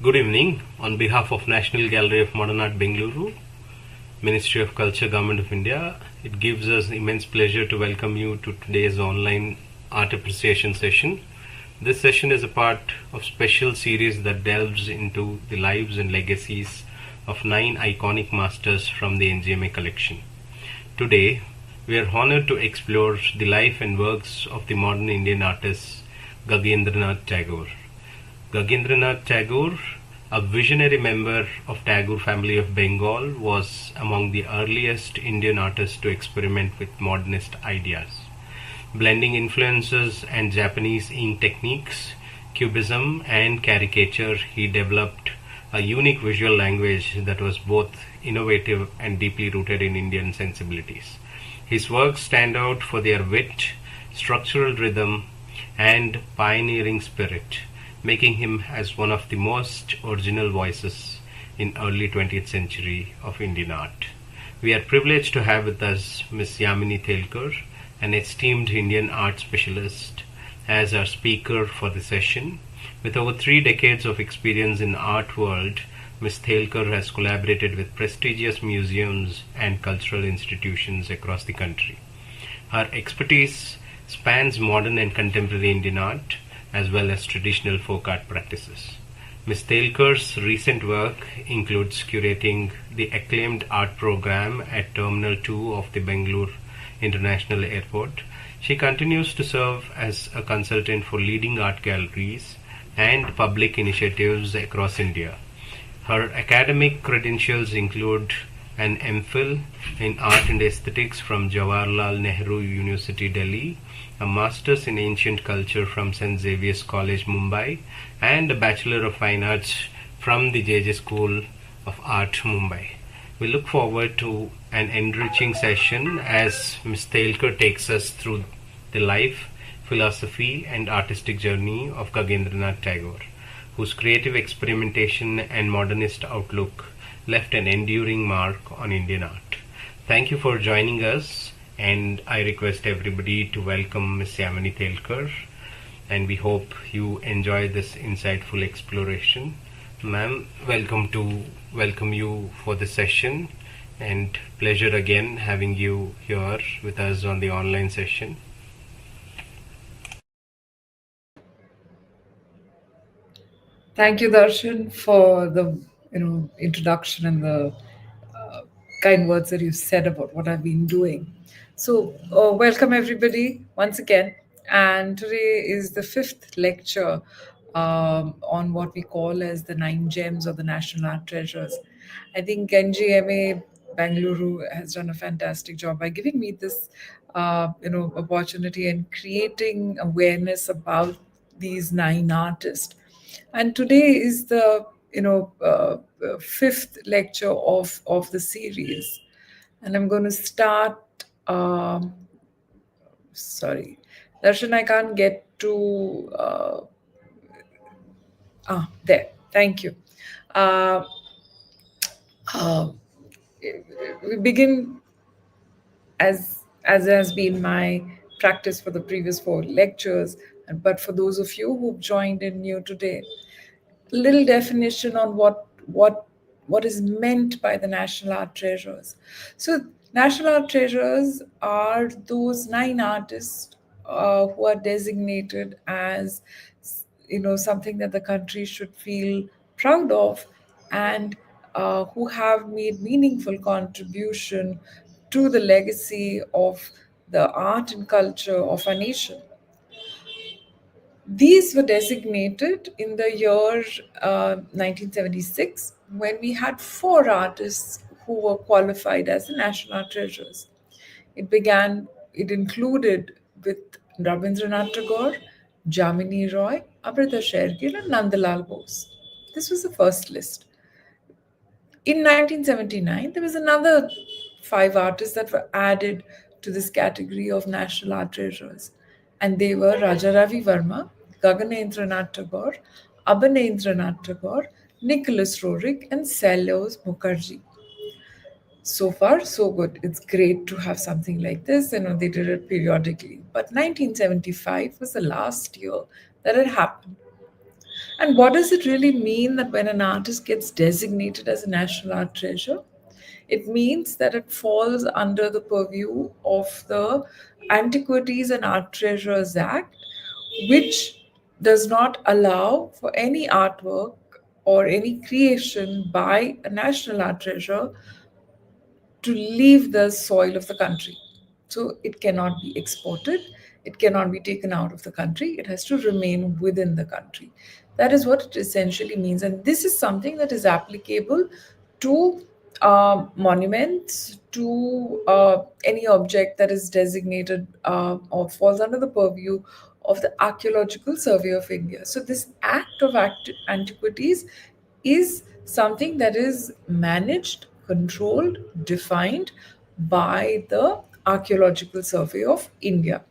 Good evening. On behalf of National Gallery of Modern Art, Bengaluru, Ministry of Culture, Government of India, it gives us immense pleasure to welcome you to today's online art appreciation session. This session is a part of special series that delves into the lives and legacies of 9 iconic masters from the NGMA collection. Today, we are honored to explore the life and works of the modern Indian artist Gaganendranath Tagore. Gaganendranath Tagore, a visionary member of Tagore family of Bengal, was among the earliest Indian artists to experiment with modernist ideas. Blending influences and Japanese ink techniques, Cubism and caricature, he developed a unique visual language that was both innovative and deeply rooted in Indian sensibilities. His works stand out for their wit, structural rhythm, and pioneering spirit, making him as one of the most original voices in early 20th century of Indian art. We are privileged to have with us Ms. Yamini Telkar, an esteemed Indian art specialist, as our speaker for the session. With over 3 decades of experience in the art world, Ms. Telkar has collaborated with prestigious museums and cultural institutions across the country. Her expertise spans modern and contemporary Indian art, as well as traditional folk art practices. Ms. Telkar's recent work includes curating the acclaimed art program at Terminal 2 of the Bangalore International Airport. She continues to serve as a consultant for leading art galleries and public initiatives across India. Her academic credentials include an MPhil in Art and Aesthetics from Jawaharlal Nehru University, Delhi, a Master's in Ancient Culture from St. Xavier's College, Mumbai, and a Bachelor of Fine Arts from the JJ School of Art, Mumbai. We look forward to an enriching session as Ms. Telkar takes us through the life, philosophy, and artistic journey of Gaganendranath Tagore, whose creative experimentation and modernist outlook left an enduring mark on Indian art. Thank you for joining us, and I request everybody to welcome Ms. Yamini Telkar, and we hope you enjoy this insightful exploration. Ma'am, welcome you for the session, and pleasure again having you here with us on the online session. Thank you, Darshan, for the introduction and the uh, kind words that you said about what I've been doing. So, welcome everybody once again. And today is the fifth lecture on what we call as the 9 gems or the national art treasures. I think NGMA Bangalore has done a fantastic job by giving me this, opportunity and creating awareness about these 9 artists. And today is the fifth lecture of the series, and I'm going to start. Sorry, Darshan, I can't get to. There. Thank you. Uh, uh, we begin as has been my practice for the previous 4 lectures. But for those of you who've joined in new today, little definition on what is meant by the national art treasures. So national art treasures are those 9 artists who are designated as something that the country should feel proud of, and who have made meaningful contribution to the legacy of the art and culture of our nation. These were designated in the year 1976, when we had 4 artists who were qualified as the national art treasures. It included with Rabindranath Tagore, Jamini Roy, Amrita Shergill, and Nandalal Bose. This was the first list. In 1979, there was another 5 artists that were added to this category of national art treasures, and they were Raja Ravi Verma, Gaganendranath Tagore, Abanendranath Tagore, Nicholas Roerich, and Salos Mukherjee. So far, so good. It's great to have something like this. They did it periodically. But 1975 was the last year that it happened. And what does it really mean that when an artist gets designated as a national art treasure? It means that it falls under the purview of the Antiquities and Art Treasures Act, which does not allow for any artwork or any creation by a national art treasure to leave the soil of the country. So it cannot be exported, it cannot be taken out of the country, it has to remain within the country. That is what it essentially means. And this is something that is applicable to monuments, to any object that is designated or falls under the purview of the Archaeological Survey of India. So, this act of antiquities is something that is managed, controlled, defined by the Archaeological Survey of India.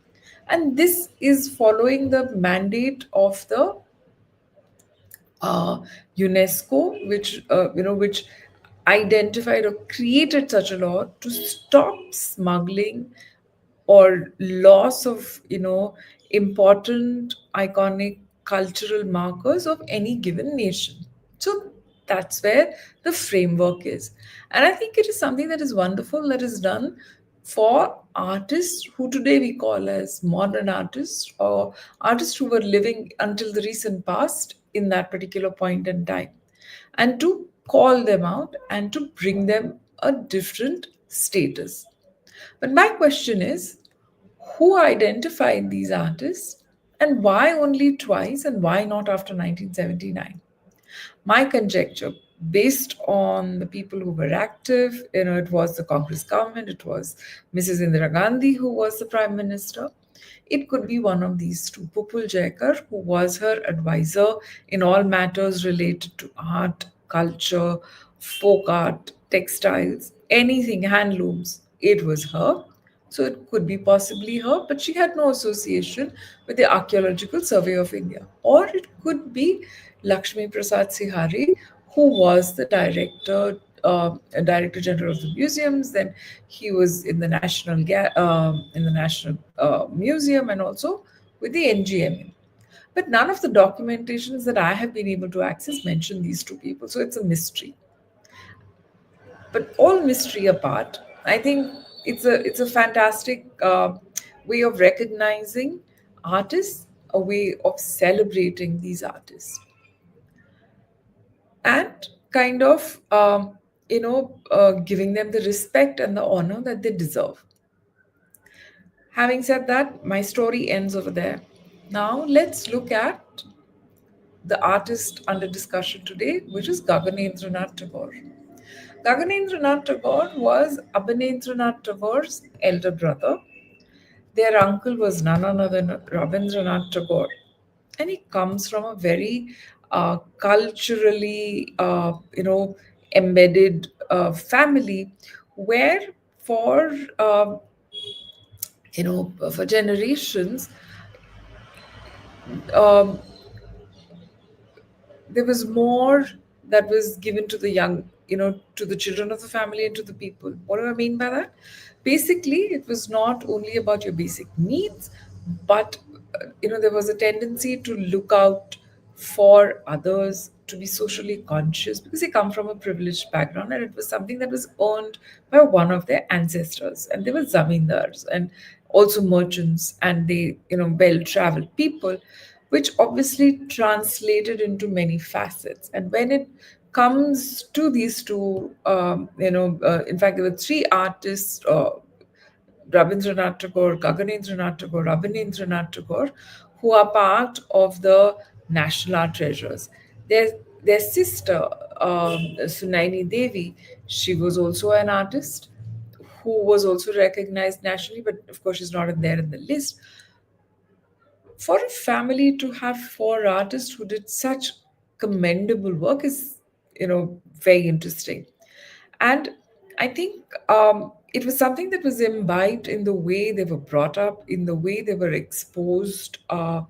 And this is following the mandate of the uh, UNESCO, which identified or created such a law to stop smuggling or loss of important iconic cultural markers of any given nation. So that's where the framework is. And I think it is something that is wonderful that is done for artists who today we call as modern artists, or artists who were living until the recent past in that particular point in time, and to call them out and to bring them a different status. But my question is, who identified these artists, and why only twice, and why not after 1979? My conjecture, based on the people who were active, it was the Congress government, it was Mrs. Indira Gandhi who was the prime minister. It could be one of these two. Pupul Jaikar, who was her advisor in all matters related to art, culture, folk art, textiles, anything, handlooms, it was her. So it could be possibly her, but she had no association with the Archaeological Survey of India. Or it could be Lakshmi Prasad Sihari, who was the director general of the museums. Then he was in the National Museum, and also with the NGM. But none of the documentations that I have been able to access mention these two people, so it's a mystery. But all mystery apart, I think it's a fantastic way of recognizing artists, a way of celebrating these artists, and kind of giving them the respect and the honor that they deserve. Having said that, my story ends over there. Now let's look at the artist under discussion today, which is Gaganendranath Tagore. Gaganendranath Tagore was Abanendranath Tagore's elder brother. Their uncle was none other than Rabindranath Tagore. And he comes from a very culturally, embedded family where for, for generations, um, there was more that was given to the young, to the children of the family and to the people. What do I mean by that? Basically, it was not only about your basic needs, but there was a tendency to look out for others, to be socially conscious, because they come from a privileged background, and it was something that was earned by one of their ancestors. And they were zamindars and also merchants, and they, well traveled people, which obviously translated into many facets. And when it comes to these two, in fact, there were three artists, Rabindranath Tagore, Gaganendranath Tagore, Rabindranath Tagore, who are part of the National Art Treasures. Their sister, Sunaini Devi, she was also an artist who was also recognized nationally, but of course she's not in there in the list. For a family to have four artists who did such commendable work is, very interesting. And I think it was something that was imbibed in the way they were brought up, in the way they were exposed, to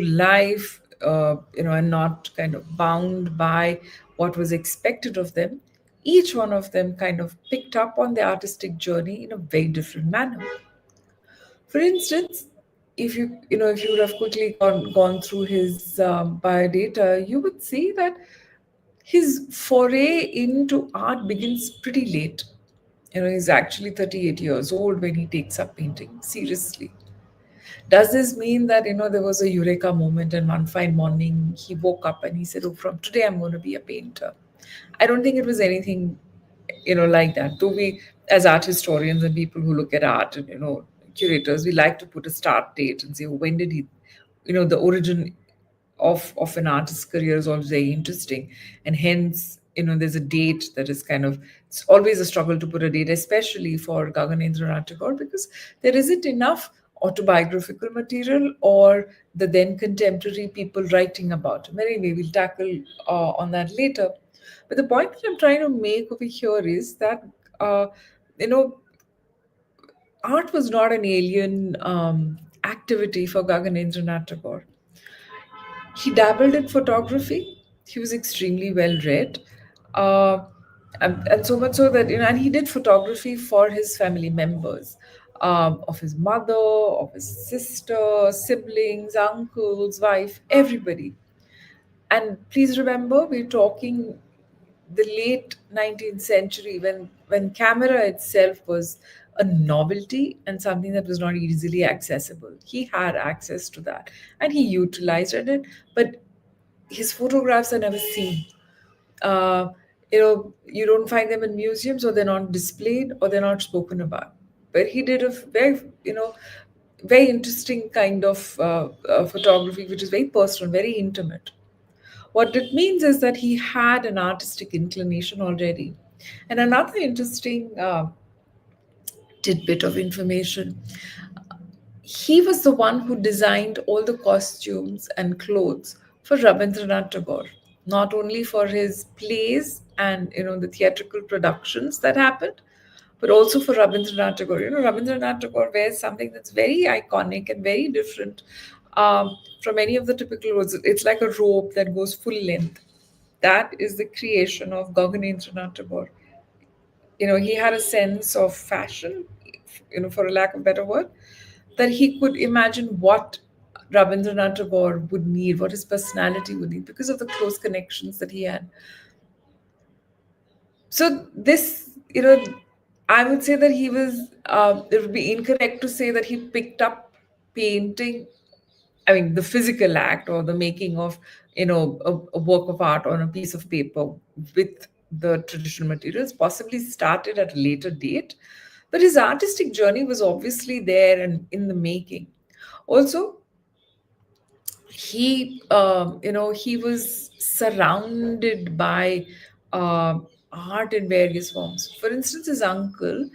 life, and not kind of bound by what was expected of them. Each one of them kind of picked up on the artistic journey in a very different manner. For instance, if you would have quickly gone through his biodata, you would see that his foray into art begins pretty late. He's actually 38 years old when he takes up painting seriously. Does this mean that, there was a eureka moment and one fine morning he woke up and he said, "Oh, from today I'm going to be a painter"? I don't think it was anything, like that. Though we, as art historians and people who look at art and, curators, we like to put a start date and say, "Oh, when did he," the origin of an artist's career is always very interesting, and hence, there's a date that is kind of, it's always a struggle to put a date, especially for Gaganendranath Tagore, because there isn't enough autobiographical material or the then contemporary people writing about him. Anyway, we'll tackle on that later. But the point that I'm trying to make over here is that uh, you know art was not an alien activity for Gaganendranath Tagore. He dabbled in photography. He was extremely well read. Uh, and so much so that, and he did photography for his family members, of his mother, of his sister, siblings, uncles, wife, everybody. And please remember, we're talking the late 19th century, when camera itself was a novelty and something that was not easily accessible. He had access to that and he utilized it, but his photographs are never seen. You don't find them in museums, or they're not displayed, or they're not spoken about. But he did a very interesting kind of photography, which is very personal, very intimate. What it means is that he had an artistic inclination already. And another interesting tidbit of information, he was the one who designed all the costumes and clothes for Rabindranath Tagore, not only for his plays and, the theatrical productions that happened, but also for Rabindranath Tagore. Rabindranath Tagore wears something that's very iconic and very different from any of the typical roles. It's like a robe that goes full length. That is the creation of Gaganendranath Tagore. He had a sense of fashion, for a lack of a better word, that he could imagine what Rabindranath Tagore would need, what his personality would need, because of the close connections that he had. So this, I would say that he was. It would be incorrect to say that he picked up painting. I mean, the physical act or the making of, a work of art on a piece of paper with the traditional materials possibly started at a later date, but his artistic journey was obviously there and in the making. Also, he was surrounded by art in various forms. For instance, his uncle,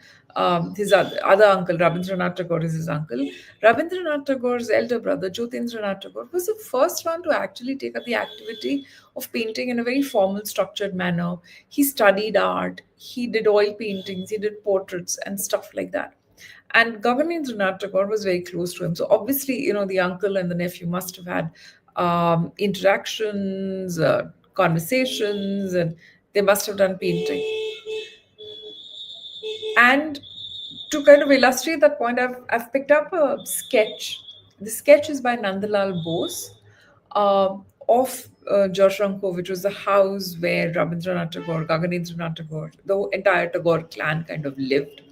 his other uncle, Rabindranath Tagore is his uncle. Rabindranath Tagore's elder brother, Jyotindranath Tagore, was the first one to actually take up the activity of painting in a very formal, structured manner. He studied art, he did oil paintings, he did portraits and stuff like that. And Gaganendranath Tagore was very close to him. So obviously, the uncle and the nephew must have had interactions, conversations, and they must have done painting. And to kind of illustrate that point, I've picked up a sketch. The sketch is by Nandalal Bose of Joshranko, which was the house where Rabindranath Tagore, Gaganendranath Tagore, the entire Tagore clan kind of lived.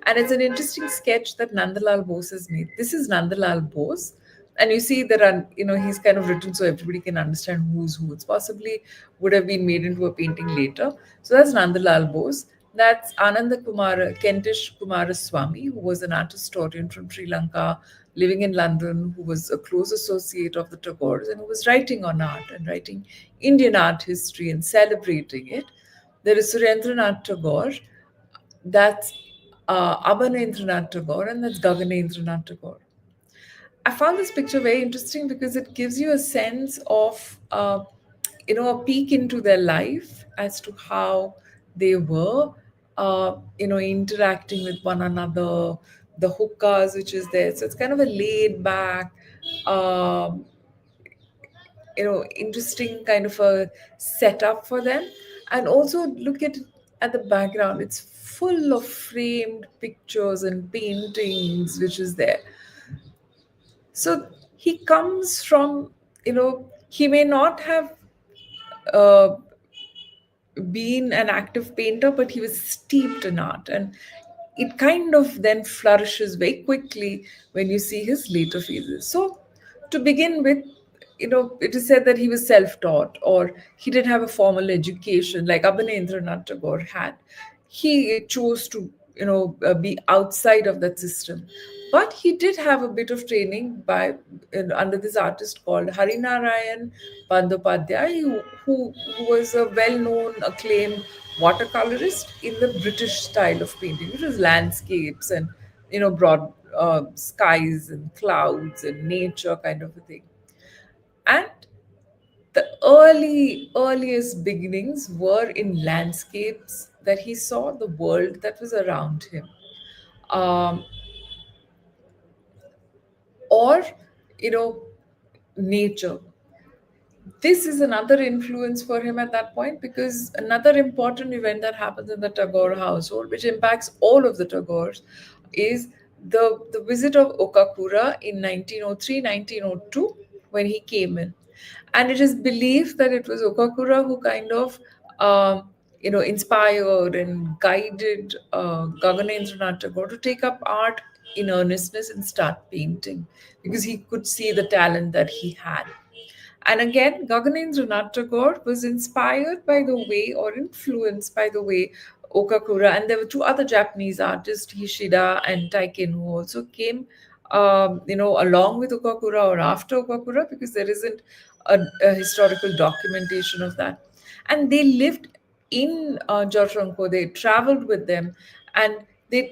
And it's an interesting sketch that Nandalal Bose has made. This is Nandalal Bose. And you see there are, he's kind of written so everybody can understand who's who. It's possibly would have been made into a painting later. So that's Nandalal Bose. That's Ananda Kumara, Kentish Kumaraswamy, who was an art historian from Sri Lanka, living in London, who was a close associate of the Tagores and who was writing on art and writing Indian art history and celebrating it. There is Surendranath Tagore, that's Abanendranath Tagore, and that's Gaganendranath Tagore. I found this picture very interesting because it gives you a sense of, a peek into their life as to how they were, interacting with one another, the hookahs which is there. So it's kind of a laid back, um, interesting kind of a setup for them. And also look at the background, it's full of framed pictures and paintings which is there. So he comes from, he may not have uh, been an active painter, but he was steeped in art. And it kind of then flourishes very quickly when you see his later phases. So, to begin with, it is said that he was self taught or he didn't have a formal education like Gaganendranath Tagore had. He chose to, be outside of that system. But he did have a bit of training under this artist called Harinarayan Bandyopadhyay, who was a well-known, acclaimed watercolorist in the British style of painting, which was landscapes and broad skies and clouds and nature kind of a thing. And the earliest beginnings were in landscapes that he saw, the world that was around him. Um, or you know nature. This is another influence for him at that point, because another important event that happens in the Tagore household, which impacts all of the Tagores, is the visit of Okakura in 1903, 1902, when he came in. And it is believed that it was Okakura who kind of inspired and guided Gaganendranath Tagore to take up art in earnestness and start painting, because he could see the talent that he had. And again, Gaganendranath Tagore was inspired by the way, or influenced by the way, Okakura, and there were two other Japanese artists, Hishida and Taiken, who also came, along with Okakura or after Okakura, because there isn't a historical documentation of that. And they lived in Joshonko. They traveled with them, and there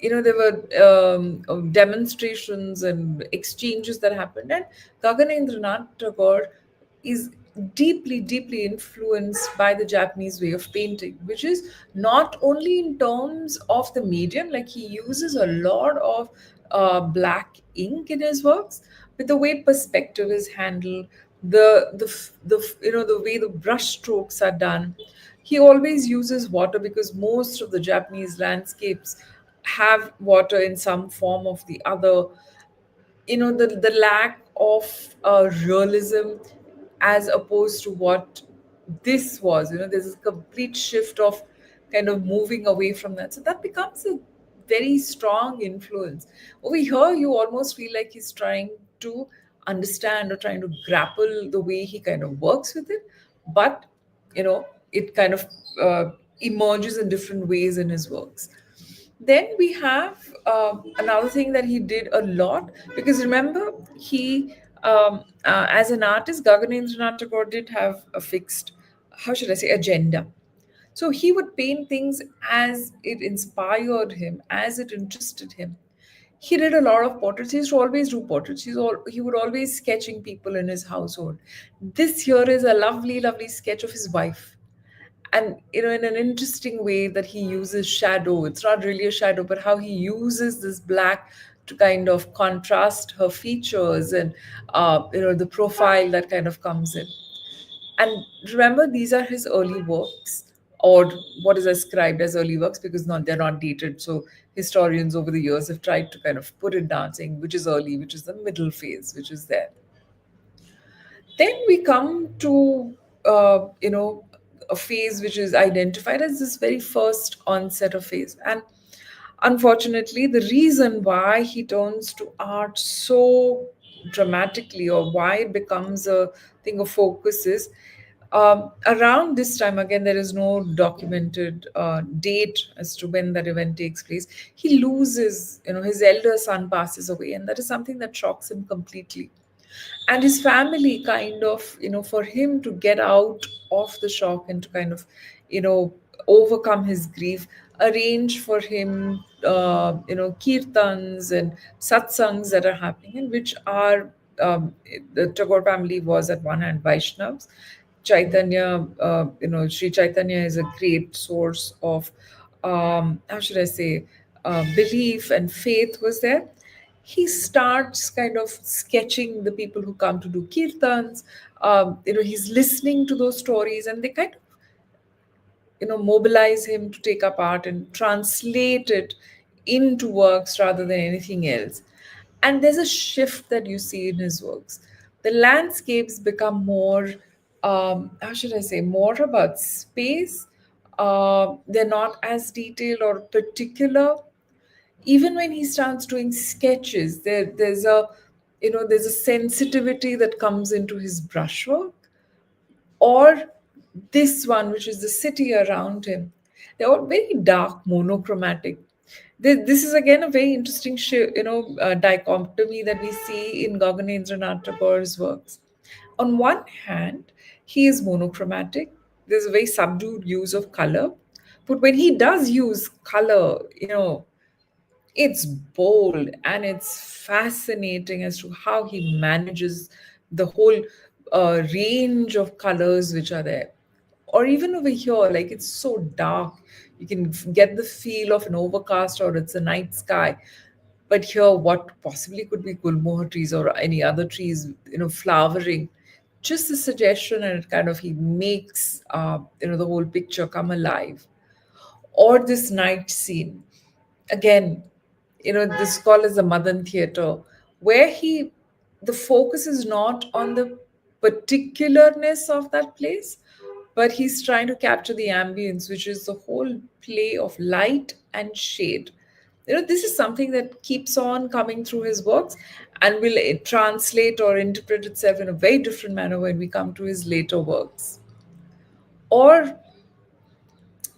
were demonstrations and exchanges that happened. And Gaganendranath Tagore is deeply, deeply influenced by the Japanese way of painting, which is not only in terms of the medium, like he uses a lot of black ink in his works, but the way perspective is handled, the way the brush strokes are done. He always uses water, because most of the Japanese landscapes have water in some form of the other. The lack of realism, as opposed to what this was. There's a complete shift of kind of moving away from that, so that becomes a very strong influence. Over here you almost feel like he's trying to understand or trying to grapple the way he kind of works with it, but it kind of emerges in different ways in his works. Then we have another thing that he did a lot, because remember, as an artist, Gaganendranath Tagore did have a fixed, how should I say, agenda. So he would paint things as it inspired him, as it interested him. He did a lot of portraits. He used to always do portraits. He would always sketching people in his household. This here is a lovely, lovely sketch of his wife, and in an interesting way that he uses shadow. It's not really a shadow, but how he uses this black to kind of contrast her features, and the profile that kind of comes in. And remember, these are his early works, or what is ascribed as early works, because they're not dated. So historians over the years have tried to kind of put it down, saying which is early, which is the middle phase, which is there. Then we come to a phase which is identified as this very first onset of phase. And unfortunately, the reason why he turns to art so dramatically, or why it becomes a thing of focus, is around this time. Again, there is no documented date as to when that event takes place. He loses, his elder son passes away, and that is something that shocks him completely. And his family kind of, for him to get out of the shock and to kind of, you know overcome his grief, arrange for him kirtans and satsangs that are happening, and which are, the Tagore family was at one hand Vaishnavs. Chaitanya, Sri Chaitanya is a great source of, how should I say, belief and faith was there. He starts kind of sketching the people who come to do kirtans. He's listening to those stories, and they kind of, mobilize him to take up art and translate it into works rather than anything else. And there's a shift that you see in his works. The landscapes become more, how should I say, more about space. They're not as detailed or particular. Even when he starts doing sketches, there's a sensitivity that comes into his brushwork. Or this one, which is the city around him, they're all very dark, monochromatic. This is again a very interesting dichotomy that we see in Gaganendranath Tagore's works. On one hand, he is monochromatic. There's a very subdued use of color, but when he does use color, it's bold and it's fascinating as to how he manages the whole range of colors which are there. Or even over here, like it's so dark, you can get the feel of an overcast or it's a night sky. But here, what possibly could be gulmohar trees or any other trees, flowering, just the suggestion, and it kind of he makes the whole picture come alive. Or this night scene, again, this is called as the Madan theater, where the focus is not on the particularness of that place, but he's trying to capture the ambience, which is the whole play of light and shade. This is something that keeps on coming through his works and will translate or interpret itself in a very different manner when we come to his later works. Or,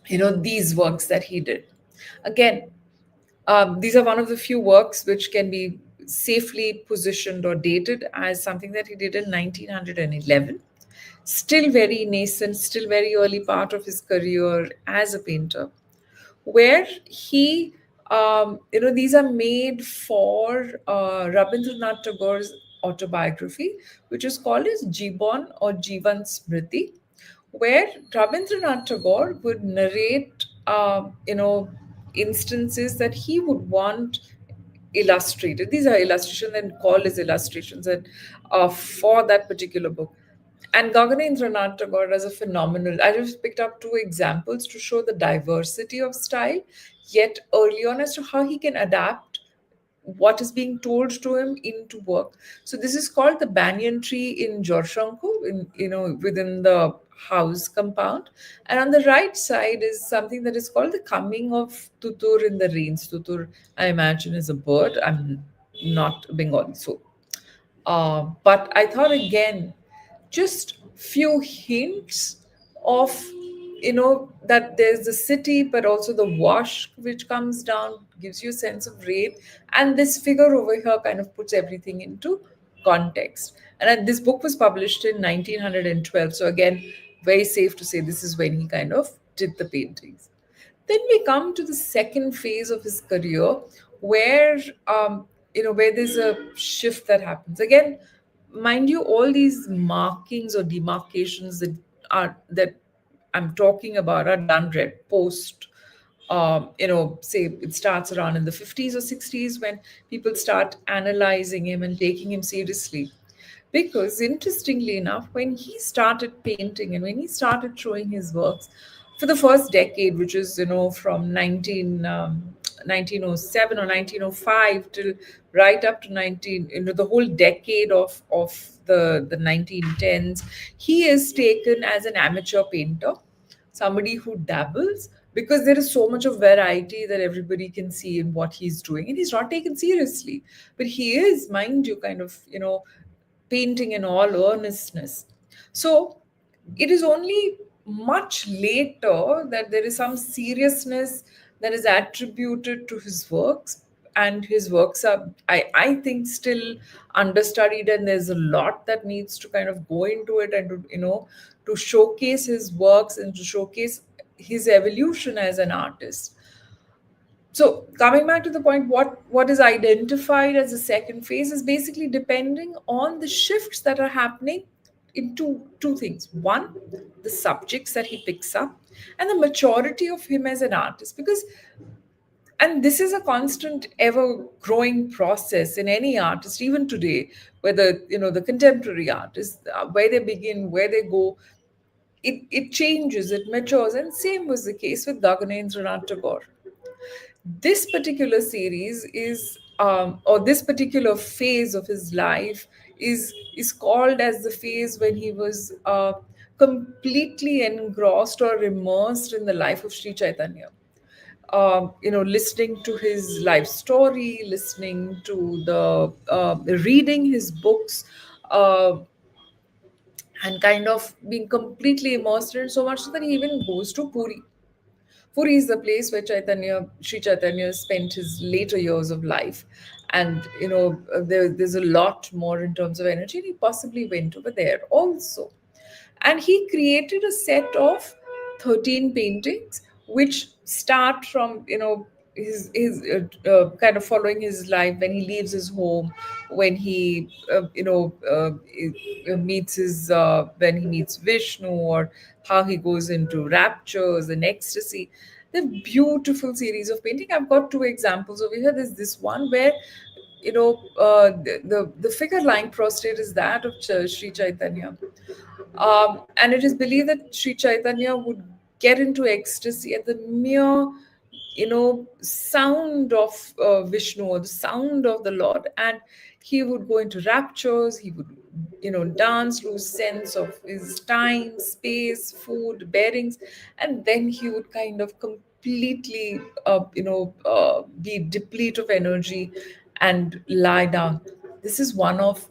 these works that he did. Again, these are one of the few works which can be safely positioned or dated as something that he did in 1911. Still very nascent, still very early part of his career as a painter, where these are made for Rabindranath Tagore's autobiography, which is called as Jiban or Jivan Smriti, where Rabindranath Tagore would narrate, instances that he would want illustrated. These are illustrations and called as illustrations and for that particular book. And Gaganendranath Tagore does a phenomenal. I just picked up two examples to show the diversity of style, yet early on as to how he can adapt what is being told to him into work. So this is called the banyan tree in Jorshanku, within the house compound. And on the right side is something that is called the coming of Tutur in the rains. Tutur, I imagine, is a bird. I'm not Bengali, so but I thought again, just few hints of that there's the city, but also the wash which comes down gives you a sense of rain, and this figure over here kind of puts everything into context. And this book was published in 1912, so again, very safe to say this is when he kind of did the paintings. Then we come to the second phase of his career, where where there's a shift that happens. Again, mind you, all these markings or demarcations that I'm talking about are done red post. Say it starts around in the 50s or 60s when people start analyzing him and taking him seriously. Because interestingly enough, when he started painting and when he started showing his works for the first decade, which is, from 1907 or 1905 till right up to the whole decade of the 1910s, he is taken as an amateur painter, somebody who dabbles, because there is so much of variety that everybody can see in what he's doing, and he's not taken seriously. But he is, mind you, kind of, painting in all earnestness. So it is only much later that there is some seriousness that is attributed to his works. And his works are, I think, still understudied, and there's a lot that needs to kind of go into it and to showcase his works and to showcase his evolution as an artist. So coming back to the point, what is identified as the second phase is basically depending on the shifts that are happening in two things. One, the subjects that he picks up, and the maturity of him as an artist. Because, and this is a constant, ever growing process in any artist, even today, whether the contemporary artists, where they begin, where they go, it changes, it matures, and same was the case with Gaganendranath Tagore. This particular series is or this particular phase of his life is called as the phase when he was completely engrossed or immersed in the life of Sri Chaitanya. Listening to his life story, listening to reading his books, uh, and kind of being completely immersed in it so much so that he even goes to Puri. Puri is the place where Sri Chaitanya spent his later years of life. And, there's a lot more in terms of energy. And he possibly went over there also. And he created a set of 13 paintings, which start from, his kind of following his life when he leaves his home, when he, meets when he meets Vishnu, or how he goes into raptures and ecstasy. The beautiful series of painting. I've got two examples over here. There's this one where, the figure lying prostrate is that of Sri Chaitanya. And it is believed that Sri Chaitanya would get into ecstasy at the mere, sound of Vishnu, or the sound of the Lord. And he would go into raptures. He would, dance, lose sense of his time, space, food, bearings. And then he would kind of completely, be deplete of energy and lie down. This is one of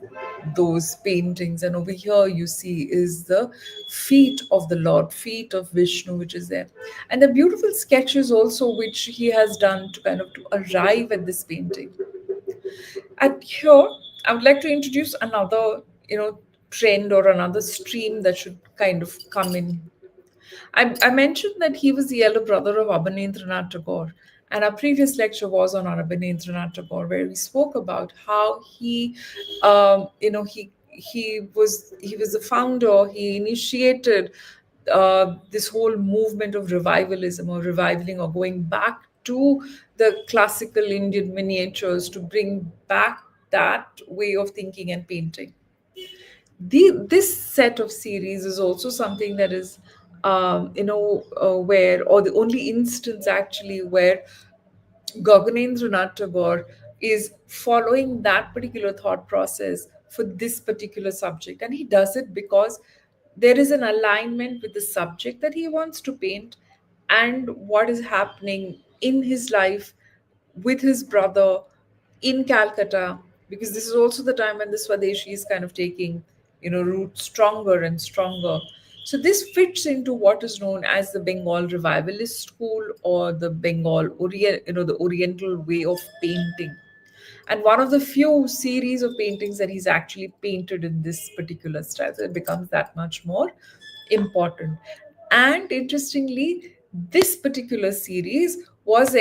those paintings. And over here you see is the feet of the Lord, feet of Vishnu, which is there. And the beautiful sketches also which he has done to kind of to arrive at this painting. And here I would like to introduce another, trend or another stream that should kind of come in. I mentioned that he was the elder brother of Gaganendranath Tagore, and our previous lecture was on Gaganendranath Tagore, where we spoke about how he was the founder. He initiated this whole movement of revivalism, or revivaling, or going back to the classical Indian miniatures to bring back that way of thinking and painting. This set of series is also something that is, where, or the only instance actually where Gaganendranath Tagore is following that particular thought process for this particular subject. And he does it because there is an alignment with the subject that he wants to paint and what is happening in his life with his brother in Calcutta, because this is also the time when the Swadeshi is kind of taking, root stronger and stronger. So this fits into what is known as the Bengal revivalist school, or the the Oriental way of painting. And one of the few series of paintings that he's actually painted in this particular style. So it becomes that much more important. And interestingly, this particular series was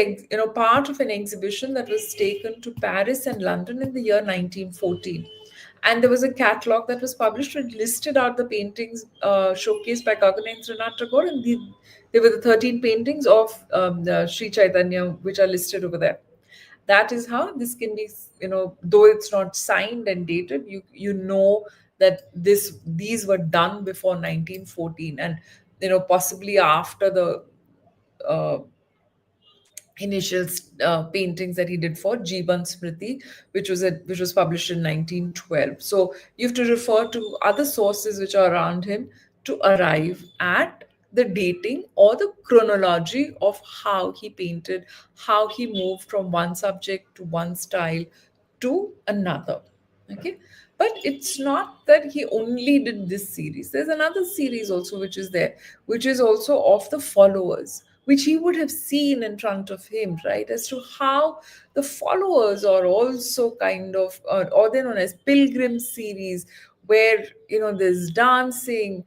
part of an exhibition that was taken to Paris and London in the year 1914. And there was a catalog that was published and listed out the paintings showcased by Gaganendranath Tagore, and they were the 13 paintings of the Sri Chaitanya, which are listed over there. That is how this can be, though it's not signed and dated, you know that these were done before 1914, and possibly after the uh, initial paintings that he did for Jiban Smriti, which was published in 1912. So you have to refer to other sources which are around him to arrive at the dating or the chronology of how he painted, how he moved from one subject to one style to another. Okay, but it's not that he only did this series. There's another series also which is there, which is also of the followers, which he would have seen in front of him, right? As to how the followers are also kind of, or they're known as pilgrim series, where there's dancing.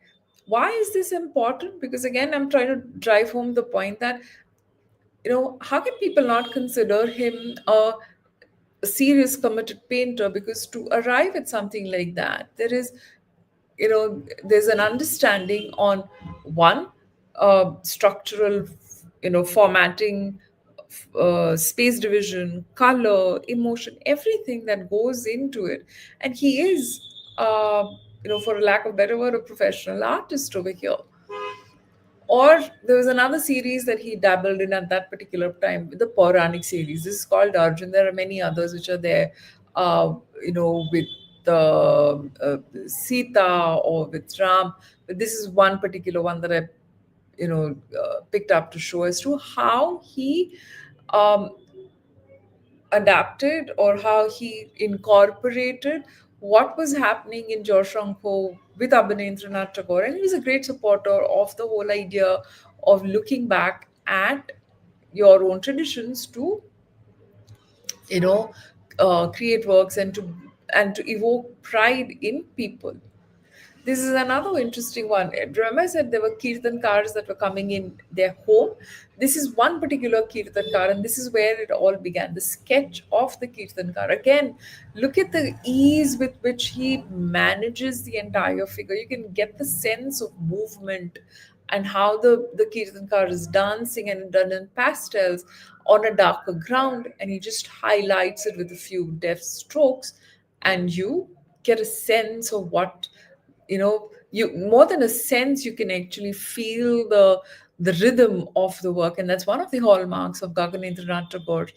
Why is this important? Because again, I'm trying to drive home the point that, how can people not consider him a serious committed painter? Because to arrive at something like that, there's an understanding on one, structural, formatting, space division, color, emotion, everything that goes into it. And he is, for a lack of better word, a professional artist over here. Or there was another series that he dabbled in at that particular time, the Puranic series. This is called Arjun. There are many others which are there, with Sita or with Ram. But this is one particular one that I, picked up to show as to how he um, adapted or how he incorporated what was happening in Jorshanko with Abhinendranath Tagore. And he was a great supporter of the whole idea of looking back at your own traditions to, you know, create works and to evoke pride in people. This is another interesting one. Remember, I said there were kirtan cars that were coming in their home. This is one particular kirtan car, and this is where it all began. The sketch of the kirtan car. Again, look at the ease with which he manages the entire figure. You can get the sense of movement and how the kirtan car is dancing and done in pastels on a darker ground, and he just highlights it with a few deft strokes, and you get a sense of what, you more than a sense, you can actually feel the rhythm of the work. And that's one of the hallmarks of Gaganendranath Tagore's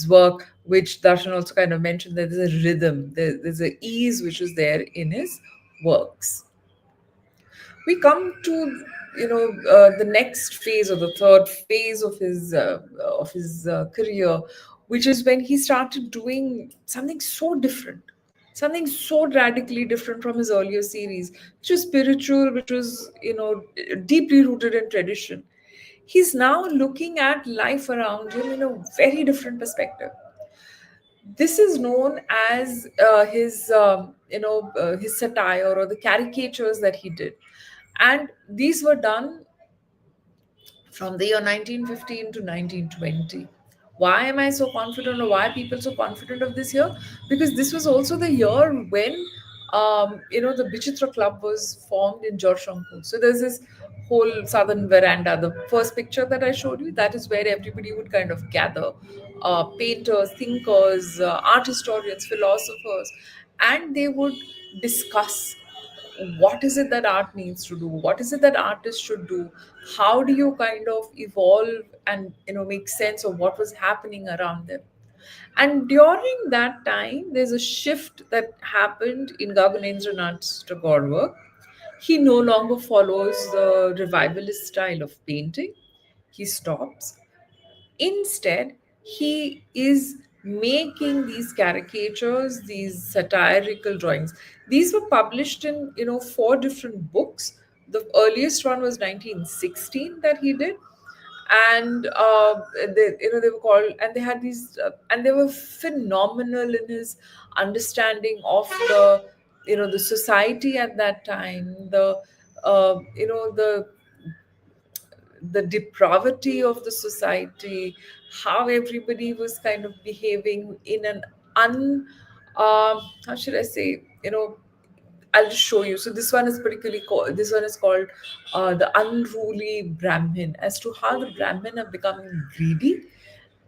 work, which Darshan also kind of mentioned, that there's a rhythm, there's a ease which is there in his works. We come to, the next phase, or the third phase of his career, which is when he started doing something so different, something so radically different from his earlier series, which was spiritual, which was, deeply rooted in tradition. He's now looking at life around him in a very different perspective. This is known as his satire, or the caricatures that he did, and these were done from the year 1915 to 1920. Why am I so confident, or why are people so confident of this year? Because this was also the year when, the Bichitra Club was formed in Jorshanko. So there's this whole southern veranda. The first picture that I showed you, that is where everybody would kind of gather. Painters, thinkers, art historians, philosophers, and they would discuss what is it that art needs to do, what is it that artists should do, how do you kind of evolve and, make sense of what was happening around them. And during that time, there's a shift that happened in Gaganendranath Tagore work. He no longer follows the revivalist style of painting. He stops. Instead, he is making these caricatures, these satirical drawings. These were published in, four different books. The earliest one was 1916 that he did, and they were called, and they had these, and they were phenomenal in his understanding of the society at that time, the depravity of the society, how everybody was kind of behaving in an how should I say, I'll just show you. So this one is particularly called, this one is called the unruly Brahmin, as to how the Brahmin are becoming greedy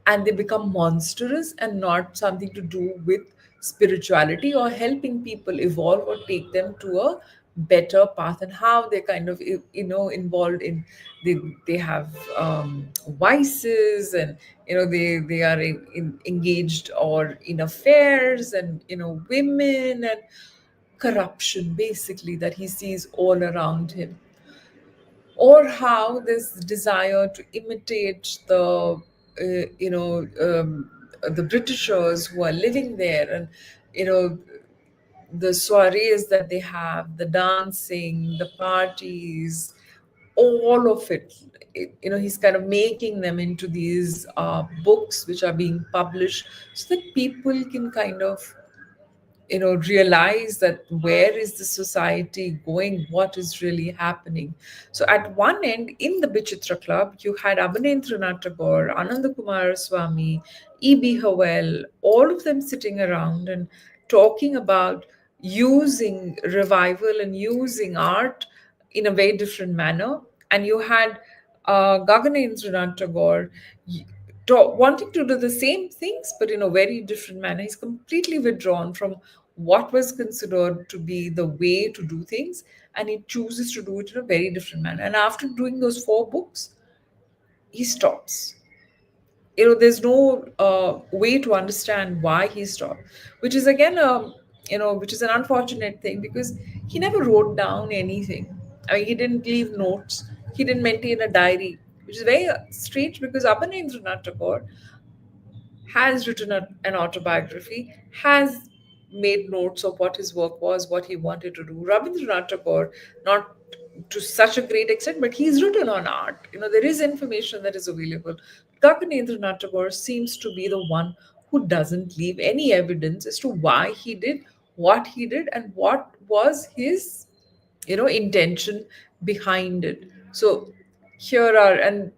and they become monstrous and not something to do with spirituality or helping people evolve or take them to a better path, and how they kind of, involved in, they have vices, and, they are engaged or in affairs, and, women and corruption basically that he sees all around him. Or how this desire to imitate the Britishers who are living there, and, the soirees that they have, the dancing, the parties, all of it. He's kind of making them into these books which are being published, so that people can kind of, realize that where is the society going, what is really happening. So at one end, in the Bichitra Club, you had Abhinendranath Tagore, Ananda Kumar Swami, EB Howell, all of them sitting around and talking about using revival and using art in a very different manner. And you had Gaganendranath Tagore wanting to do the same things but in a very different manner. He's completely withdrawn from what was considered to be the way to do things, and he chooses to do it in a very different manner. And after doing those four books, he stops. There's no way to understand why he stopped, which is again which is an unfortunate thing, because he never wrote down anything. I mean, he didn't leave notes, he didn't maintain a diary, which is very strange, because Abanendranath Tagore has written an autobiography, has made notes of what his work was, what he wanted to do. Rabindranath Tagore, not to such a great extent, but he's written on art. There is information that is available. Gaganendranath Tagore seems to be the one who doesn't leave any evidence as to why he did what he did and what was his intention behind it. So here are, and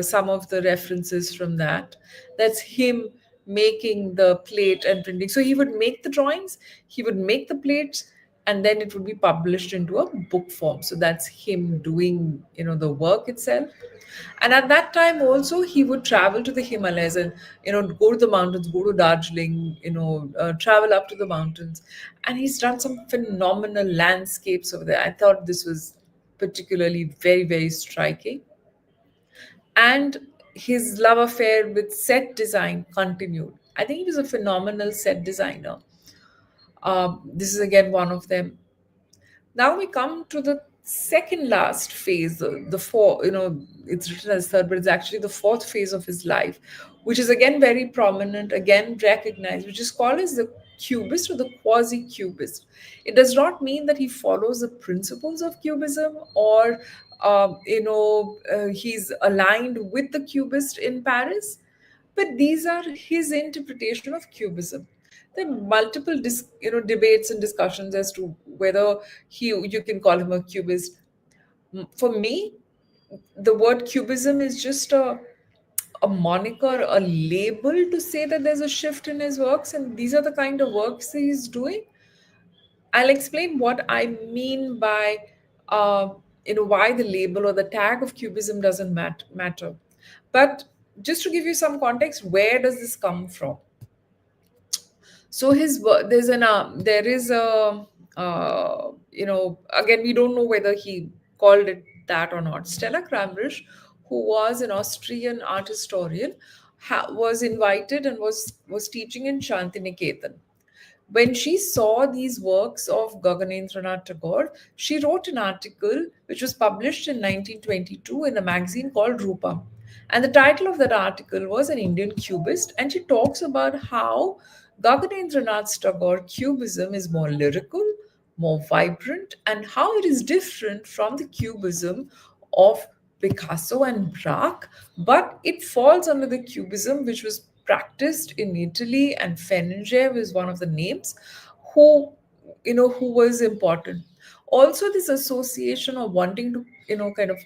some of the references from that's him making the plate and printing. So he would make the drawings, he would make the plates, and then it would be published into a book form. So that's him doing the work itself. And at that time also, he would travel to the Himalayas and go to the mountains, go to Darjeeling, travel up to the mountains, and he's done some phenomenal landscapes over there. I thought this was particularly very, very striking. And his love affair with set design continued. I think he was a phenomenal set designer. This is again one of them. Now we come to the second last phase, the four, it's written as third, but it's actually the fourth phase of his life, which is again very prominent, again recognized, which is called as the Cubist or the quasi-Cubist. It does not mean that he follows the principles of Cubism, or he's aligned with the Cubist in Paris, but these are his interpretation of Cubism. There are multiple debates and discussions as to whether you can call him a Cubist. For me, the word Cubism is just a moniker, a label to say that there's a shift in his works, and these are the kind of works he's doing. I'll explain what I mean by why the label or the tag of Cubism doesn't matter. But just to give you some context, where does this come from? So there is a again, we don't know whether he called it that or not. Stella Kramrisch, who was an Austrian art historian, was invited and was teaching in Shantiniketan. When she saw these works of Gaganendranath Tagore, she wrote an article which was published in 1922 in a magazine called Rupa. And the title of that article was An Indian Cubist. And she talks about how Gaganendranath Tagore Cubism is more lyrical, more vibrant, and how it is different from the Cubism of Picasso and Braque, but it falls under the Cubism which was practiced in Italy, and Feninger was one of the names who who was important. Also, this association of wanting to kind of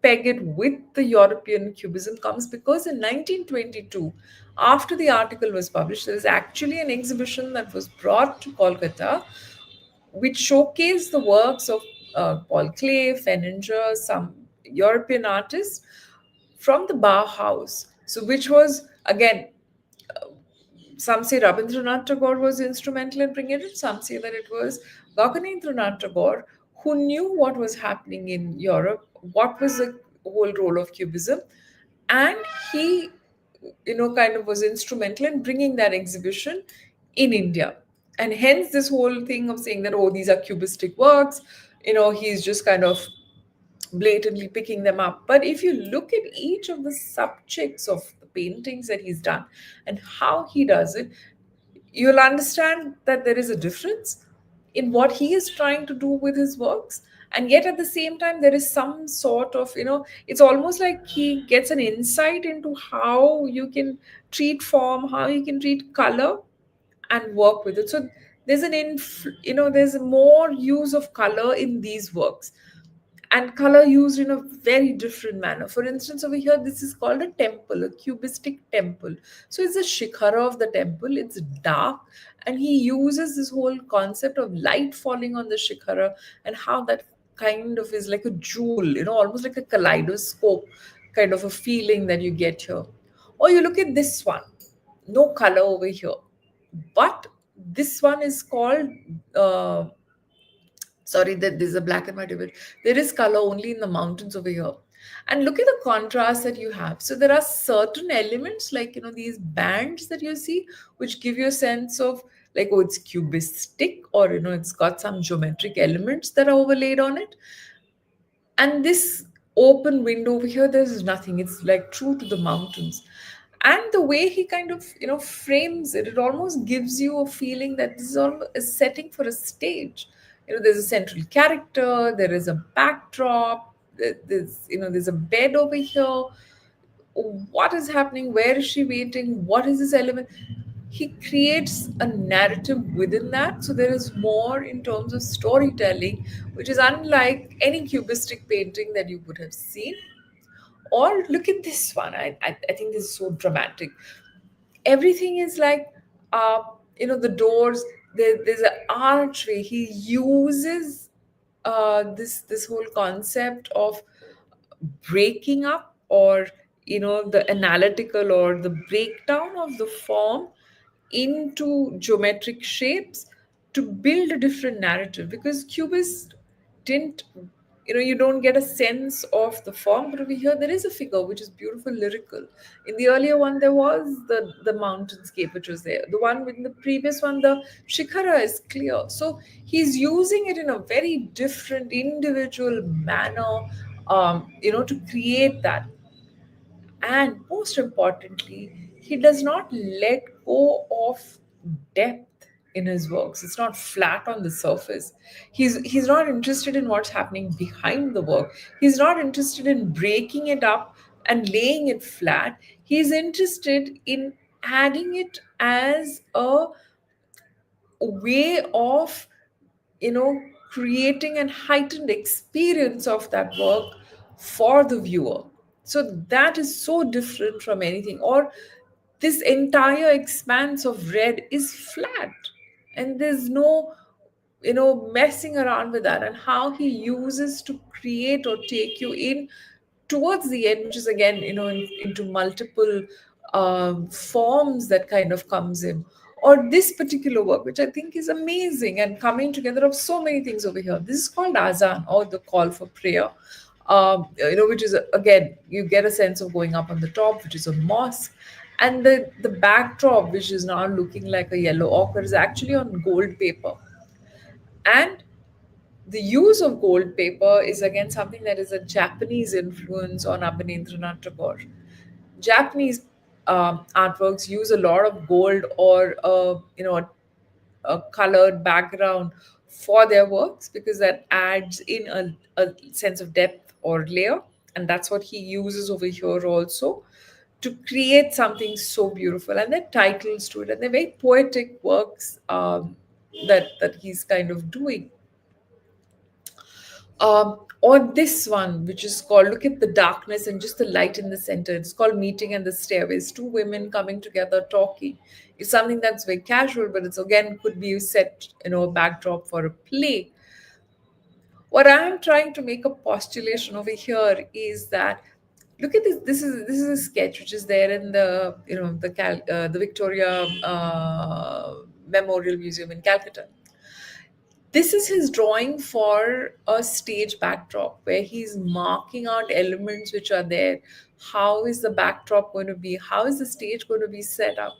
peg it with the European Cubism comes because in 1922, after the article was published, there was actually an exhibition that was brought to Kolkata which showcased the works of Paul Klee, Feninger, some European artists from the Bauhaus. So, which was again, some say Rabindranath Tagore was instrumental in bringing it. Some say that it was Gaganendranath Tagore who knew what was happening in Europe, what was the whole role of Cubism, and he, kind of was instrumental in bringing that exhibition in India. And hence, this whole thing of saying that, oh, these are cubistic works, he's just kind of blatantly picking them up. But if you look at each of the subjects of the paintings that he's done and how he does it, you'll understand that there is a difference in what he is trying to do with his works. And yet at the same time, there is some sort of, it's almost like he gets an insight into how you can treat form, how you can treat color and work with it. So there's there's more use of color in these works, and color used in a very different manner. For instance, over here, this is called a temple, a cubistic temple. So it's the shikhara of the temple, it's dark, and he uses this whole concept of light falling on the shikhara and how that kind of is like a jewel, almost like a kaleidoscope kind of a feeling that you get here. Or you look at this one, no color over here, but This one is called uh, sorry, that there's a black and white of it. There is color only in the mountains over here. And look at the contrast that you have. So there are certain elements like, these bands that you see, which give you a sense of like, oh, it's cubistic, or it's got some geometric elements that are overlaid on it. And this open window over here, there's nothing. It's like true to the mountains. And the way he kind of frames it, it almost gives you a feeling that this is all a setting for a stage. There's a central character, there is a backdrop, there's a bed over here. What is happening? Where is she waiting? What is this element? He creates a narrative within that, so there is more in terms of storytelling, which is unlike any cubistic painting that you would have seen. Or look at this one. I think this is so dramatic. Everything is like, uh, the doors. There's an archway. He uses this whole concept of breaking up, or the analytical or the breakdown of the form into geometric shapes to build a different narrative, because cubists didn't, you don't get a sense of the form, but over here there is a figure which is beautiful, lyrical. In the earlier one there was the mountainscape which was there. The one in the previous one, the shikhara, is clear. So he's using it in a very different individual manner, to create that. And most importantly, he does not let go of depth in his works. It's not flat on the surface. He's not interested in what's happening behind the work. He's not interested in breaking it up and laying it flat. He's interested in adding it as a way of you know creating an heightened experience of that work for the viewer. So that is so different from anything. Or this entire expanse of red is flat, and there's no messing around with that. And how he uses to create or take you in towards the end, which is again into multiple forms that kind of comes in. Or this particular work, which I think is amazing, and coming together of so many things over here. This is called azan, or the call for prayer. Which is, again, you get a sense of going up on the top, which is a mosque. And the backdrop, which is now looking like a yellow ochre, is actually on gold paper. And the use of gold paper is again something that is a Japanese influence on Abhinendranath Tagore. Japanese artworks use a lot of gold, or a colored background for their works, because that adds in a sense of depth or layer. And that's what he uses over here also, to create something so beautiful. And there are titles to it, and they're very poetic works, that he's kind of doing. Or this one, which is called, look at the darkness and just the light in the center. It's called Meeting and the Stairways. Two women coming together talking. It's something that's very casual, but it's again could be set, a backdrop for a play. What I am trying to make a postulation over here is that, look at this. This is a sketch which is there in the the Victoria Memorial Museum in Calcutta. This is his drawing for a stage backdrop, where he's marking out elements which are there. How is the backdrop going to be? How is the stage going to be set up?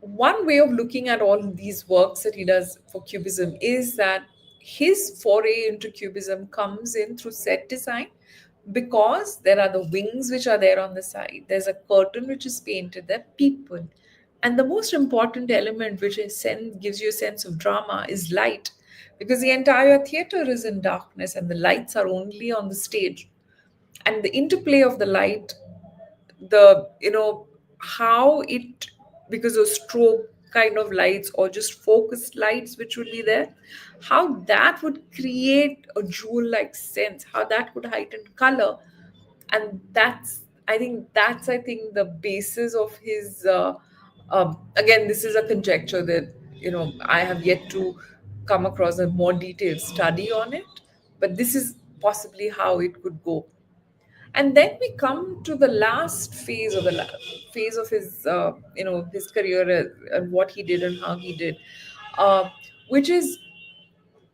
One way of looking at all these works that he does for Cubism is that his foray into Cubism comes in through set design, because there are the wings which are there on the side. There's a curtain which is painted, there are people. And the most important element, which gives you a sense of drama, is light, because the entire theater is in darkness and the lights are only on the stage. And the interplay of the light, the how it, because of strobe kind of lights or just focused lights which would be there, how that would create a jewel like sense, how that would heighten color. And that's I think the basis of his again, this is a conjecture that I have yet to come across a more detailed study on it, but this is possibly how it could go. And then we come to the last phase, or the phase of his his career, and what he did and how he did, uh, which is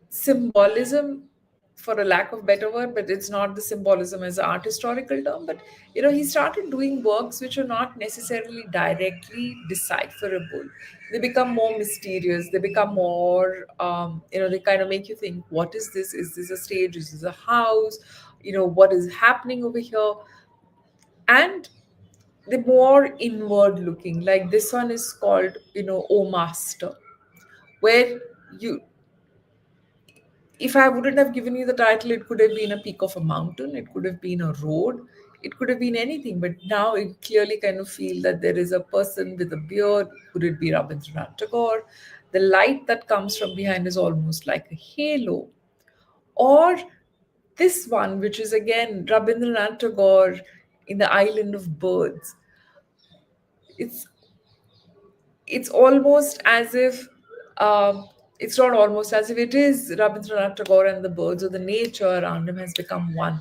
symbolism, for a lack of better word. But it's not the symbolism as an art historical term, but he started doing works which are not necessarily directly decipherable. They become more mysterious, they become more they kind of make you think, what is this? Is this a stage? Is this a house? What is happening over here? And they're more inward looking. Like this one is called, O Master, where you if I wouldn't have given you the title, it could have been a peak of a mountain, it could have been a road, it could have been anything. But now you clearly kind of feel that there is a person with a beard. Could it be Rabindranath Tagore? The light that comes from behind is almost like a halo. Or this one, which is again Rabindranath Tagore in the Island of Birds. It's it's almost as if it's not almost as if it is Rabindranath Tagore, and the birds or the nature around him has become one,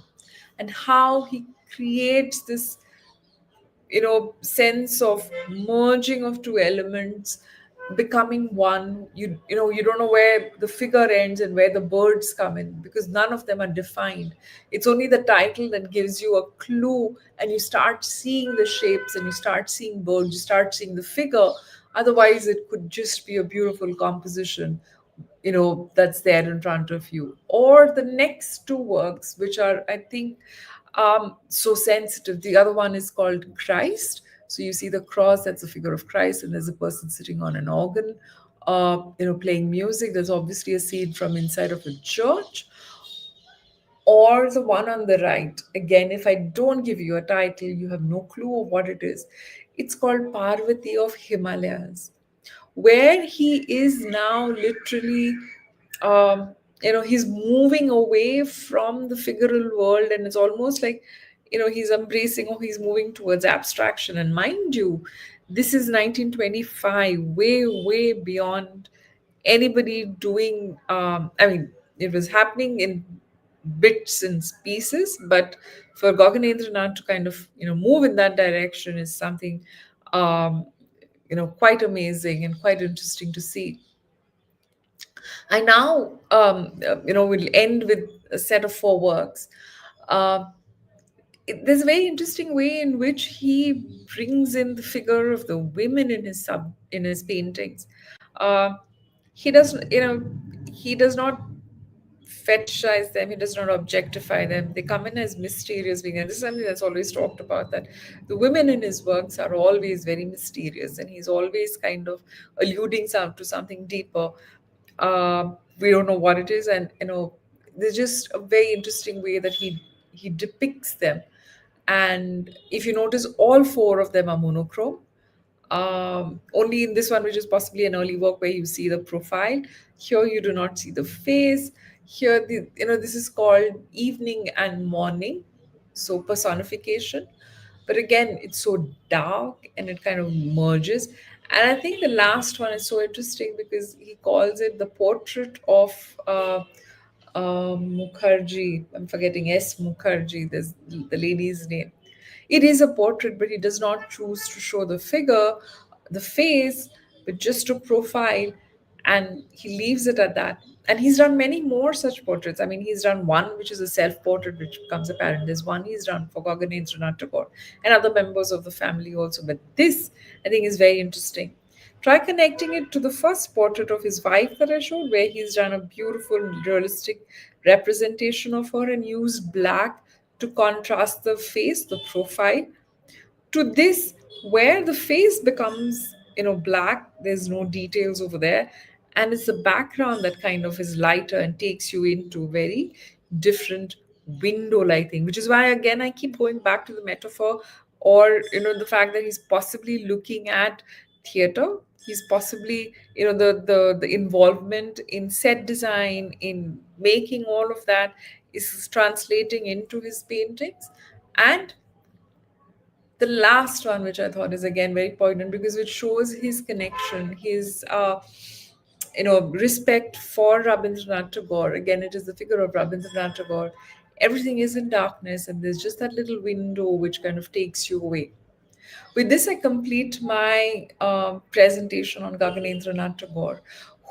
and how he creates this sense of merging of two elements, becoming one. You don't know where the figure ends and where the birds come in, because none of them are defined. It's only the title that gives you a clue, and you start seeing the shapes, and you start seeing birds, you start seeing the figure. Otherwise it could just be a beautiful composition, that's there in front of you. Or the next two works, which are, I think, so sensitive. The other one is called Christ. So you see the cross, that's a figure of Christ, and there's a person sitting on an organ, playing music. There's obviously a scene from inside of a church. Or the one on the right, again, if I don't give you a title, you have no clue of what it is. It's called Parvati of Himalayas, where he is now literally, he's moving away from the figural world, and it's almost like, he's embracing, or he's moving towards abstraction. And mind you, this is 1925, way, way beyond anybody doing, I mean, it was happening in bits and pieces, but for Gaganendranath to kind of, move in that direction is something, um, quite amazing and quite interesting to see. I now, will end with a set of four works. Uh, there's a very interesting way in which he brings in the figure of the women in his paintings. Uh, he doesn't, he does not fetishize them. He does not objectify them. They come in as mysterious beings. And this is something that's always talked about, that the women in his works are always very mysterious, and he's always kind of alluding to something deeper. We don't know what it is, and there's just a very interesting way that he depicts them. And if you notice, all four of them are monochrome. Only in this one, which is possibly an early work, where you see the profile. Here you do not see the face. Here, this is called evening and morning, so personification. But again, it's so dark, and it kind of merges. And I think the last one is so interesting, because he calls it the portrait of Mukherjee. I'm forgetting S. Mukherjee. There's the lady's name. It is a portrait, but he does not choose to show the figure, the face, but just a profile, and he leaves it at that. And he's done many more such portraits. I mean, he's done one which is a self-portrait, which becomes apparent. There's one he's done for Gaganendranath Tagore and other members of the family also. But this, I think, is very interesting. Try connecting it to the first portrait of his wife that I showed, where he's done a beautiful, realistic representation of her and used black to contrast the face, the profile, to this, where the face becomes, black. There's no details over there, and it's the background that kind of is lighter and takes you into very different window like thing, which is why, again, I keep going back to the metaphor, or the fact that he's possibly looking at theater. He's possibly, the involvement in set design, in making all of that, is translating into his paintings. And the last one, which I thought is again very poignant, because it shows his connection, his respect for Rabindranath Tagore. Again, it is the figure of Rabindranath Tagore, everything is in darkness, and there's just that little window which kind of takes you away. With this, I complete my presentation on Gaganendranath Tagore,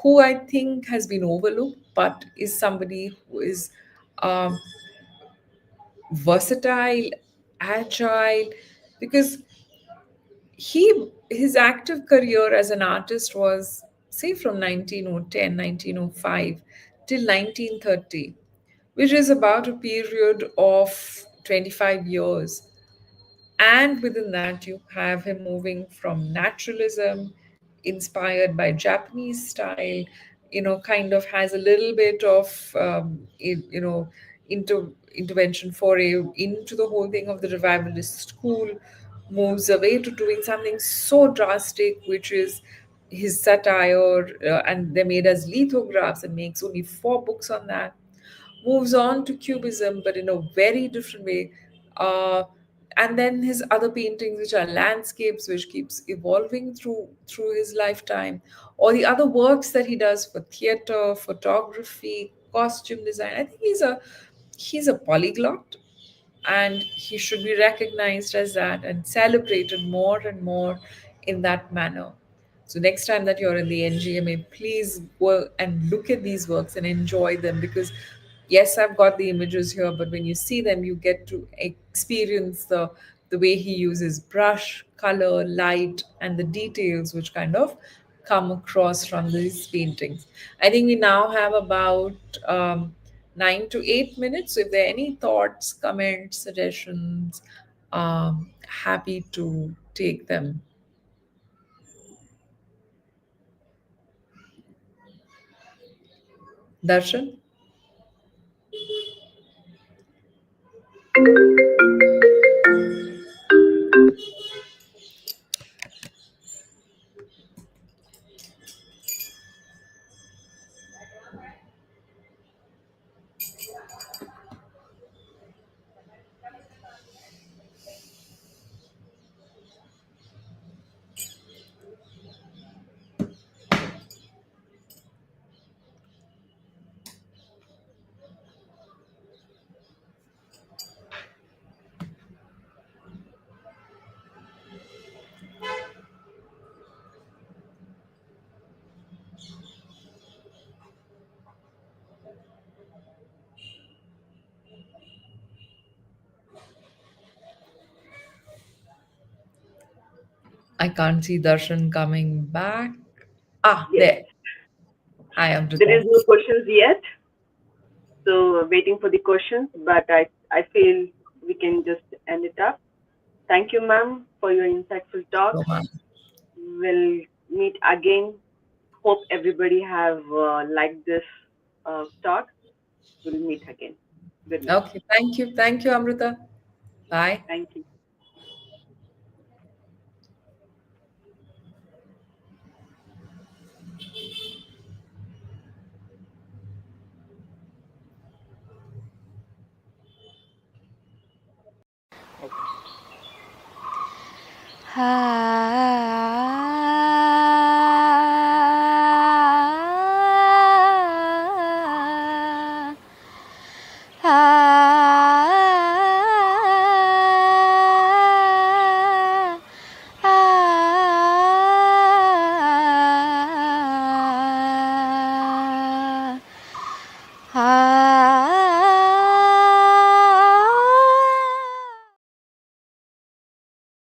who I think has been overlooked, but is somebody who is um, versatile, agile, because his active career as an artist was, say, from 1910, 1905 till 1930, which is about a period of 25 years. And within that, you have him moving from naturalism, inspired by Japanese style, kind of has a little bit of, intervention foray into the whole thing of the revivalist school, moves away to doing something so drastic, which is his satire, and they're made as lithographs and makes only 4 books on that, moves on to Cubism, but in a very different way. Uh, and then his other paintings, which are landscapes, which keeps evolving through his lifetime, or the other works that he does for theater, photography, costume design. I think he's a polyglot, and he should be recognized as that and celebrated more and more in that manner. So next time that you're in the NGMA, please go and look at these works and enjoy them, because yes, I've got the images here, but when you see them, you get to experience the way he uses brush, color, light, and the details which kind of come across from these paintings. I think we now have about 9 to 8 minutes. So if there are any thoughts, comments, suggestions, happy to take them. Darshan? I can't see Darshan coming back. Ah, Yes. there. Hi, There Amrita. is no questions yet, so waiting for the questions, but I feel we can just end it up. Thank you, ma'am, for your insightful talk. So much. We'll meet again. Hope everybody have liked this talk. We'll meet again. Good night. Okay, thank you. Thank you, Amrita. Bye. Thank you. Hi.